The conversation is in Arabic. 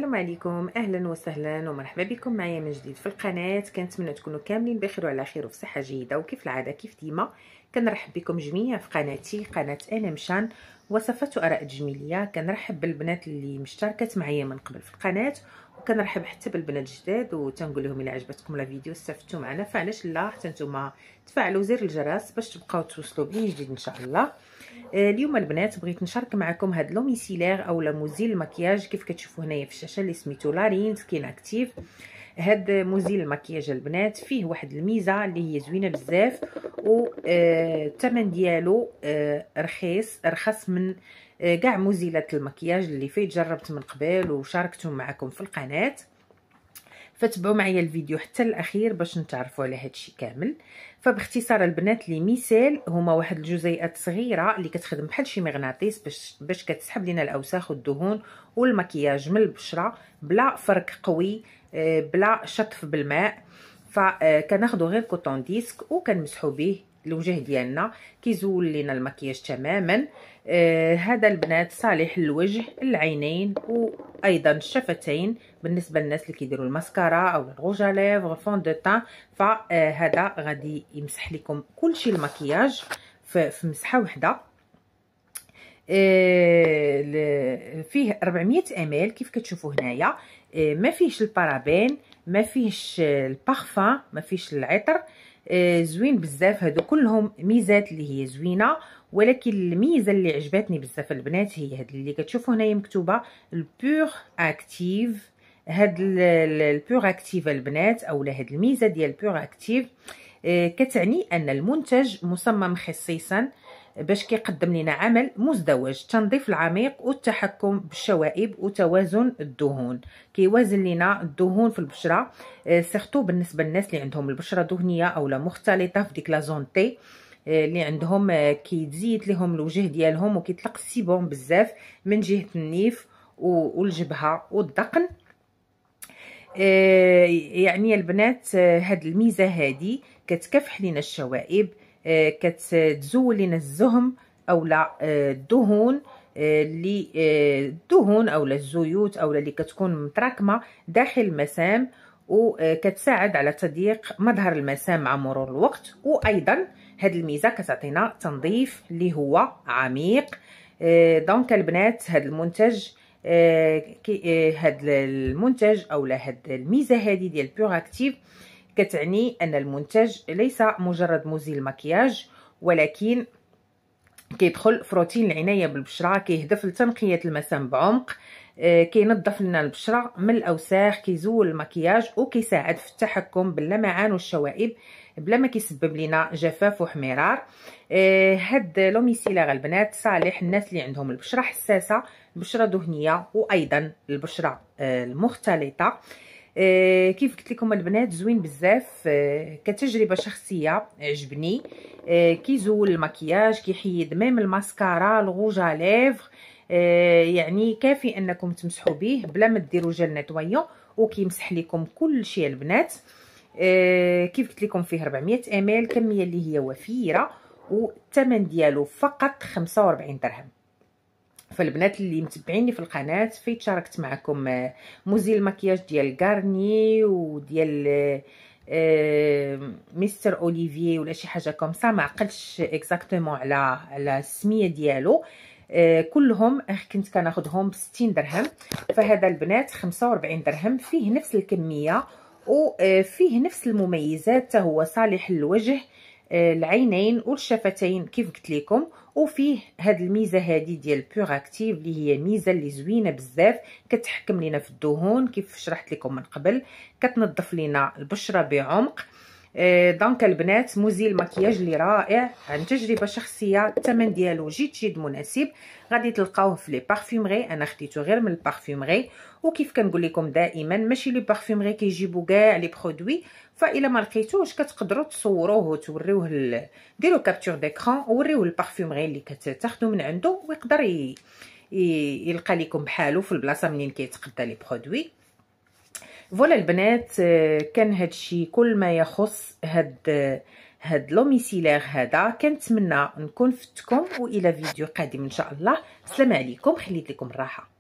السلام عليكم، اهلا وسهلا ومرحبا بكم معايا من جديد في القناه. كنتمنى تكونوا كاملين بخير وعلى خير وفي صحه جيده، وكيف العاده كيف ديما كنرحب بكم جميعا في قناتي قناه انا مشان وصفات واراء تجميليه. كنرحب بالبنات اللي مشتركات معايا من قبل في القناه، وكنرحب حتى بالبنات الجداد وتنقول لهم الا عجبتكم لا فيديو استفدتوا معنا فعلاش لا حتى نتوما تفعلوا زر الجرس باش تبقاو توصلوا بلي جديد ان شاء الله. اليوم البنات بغيت نشارك معكم هاد لو ميسيلير او لا موزيل المكياج كيف كتشوفوا هنايا في الشاشه اللي سميتو لارين سكين اكتيف. هاد موزيل المكياج البنات فيه واحد الميزه اللي هي زوينه بزاف، و الثمن ديالو رخص من كاع موزيلات المكياج اللي فيه جربت من قبل وشاركتهم معكم في القناه. فتبعوا معايا الفيديو حتى الاخير باش نتعرفوا على هادشي كامل. فباختصار البنات لي ميسيل هما واحد الجزيئات صغيره اللي كتخدم بحال شي مغناطيس باش كتسحب لينا الاوساخ والدهون والمكياج من البشره بلا فرك قوي، بلا شطف بالماء. فكناخذوا غير كوطون ديسك وكنمسحوا به الوجه ديالنا كيزول لينا المكياج تماما. هذا البنات صالح للوجه، العينين وايضا الشفتين بالنسبه للناس اللي كيديروا الماسكارا او الروج ليفر فون دو تان. فهذا غادي يمسح لكم كلشي المكياج في مسحه واحده. فيه 400 ml كيف كتشوفوا هنايا. ما فيهش البارابين، ما فيهش البارفان، ما فيهش العطر. زوين بزاف. هادو كلهم ميزات اللي هي زوينه، ولكن الميزه اللي عجبتني بزاف البنات هي هاد اللي كتشوفوا هنايا مكتوبه البور اكتيف. هاد البور اكتيف البنات اولا هاد الميزه ديال البور اكتيف كتعني ان المنتج مصمم خصيصا باش كيقدم لنا عمل مزدوج، التنظيف العميق والتحكم بالشوائب وتوازن الدهون. كيوازن لنا الدهون في البشره، سيرتو بالنسبه للناس اللي عندهم البشره دهنيه اولا مختلطه في ديك لا زونتي اللي عندهم كيتزيد لهم الوجه ديالهم وكيطلق السيبوم بزاف من جهه النيف والجبهه والذقن. يعني البنات هاد الميزه هادي كتكافح لنا الشوائب، كتزول لنا الزهم اولا الدهون اللي الدهون اولا الزيوت اولا اللي كتكون متراكمه داخل المسام، وكتساعد على تضييق مظهر المسام مع مرور الوقت. وايضا هاد الميزه كتعطينا تنظيف اللي هو عميق. دونك البنات هاد المنتج هاد المنتج اولا هاد الميزه هذه ديال بور اكتيف كتعني ان المنتج ليس مجرد مزيل مكياج، ولكن كيدخل في روتين العنايه بالبشره، كيهدف لتنقيه المسام بعمق، كينظف لنا البشره من الاوساخ، كيزول المكياج وكيساعد في التحكم باللمعان والشوائب بلا ما كيسبب لنا جفاف وحمرار. هاد لو ميسيلير البنات صالح الناس اللي عندهم البشره حساسه، البشره دهنيه وايضا البشره المختلطه. كيف قلت لكم البنات زوين بزاف، كتجربه شخصيه عجبني. كيزول المكياج، كيحيد ميم الماسكارا الغوج ليفر. يعني كافي انكم تمسحوا به بلا ما ديروا جل نيتويون وكيمسح لكم كل شيء البنات. كيف قلت لكم فيه 400 ml، كميه اللي هي وفيره، والثمن ديالو فقط 45 درهم. فالبنات اللي متبعيني في القناه فايت شاركت معكم موزيل المكياج ديال غارني وديال مستر اوليفيي ولا شي حاجه كوم سا، ما عقلتش اكزاكتومون على السميه ديالو. كلهم كنت كناخذهم ب 60 درهم. فهذا البنات 45 درهم، فيه نفس الكميه وفيه نفس المميزات، حتى هو صالح للوجه العينين والشفتين كيف قلت لكم. وفيه هاد الميزه هادي ديال بور اكتيف اللي هي ميزه اللي زوينه بزاف، كتحكم لينا في الدهون كيف شرحت لكم من قبل، كتنظف لينا البشره بعمق. دونك البنات مزيل مكياج اللي رائع عن تجربه شخصيه. الثمن ديالو جد مناسب، غادي تلقاوه في لي بارفيومري، انا خديته غير من البارفيومري. وكيف كنقول لكم دائما ماشي لي بارفيومري كيجيبوا كاع لي برودوي، فالا ما لقيتوش كتقدروا تصوروه وتوريوه ديروا كابتور ديكران ووريوه البارفيومري اللي كتاخذوا من عنده، ويقدر يلقى لكم بحالو في البلاصه منين كيتقدى لي برودوي. فوالا البنات، كان هادشي كل ما يخص هاد لو ميسيلير هذا. كنتمنى نكون فتكم، والى فيديو قادم ان شاء الله. السلام عليكم، خليت لكم الراحه.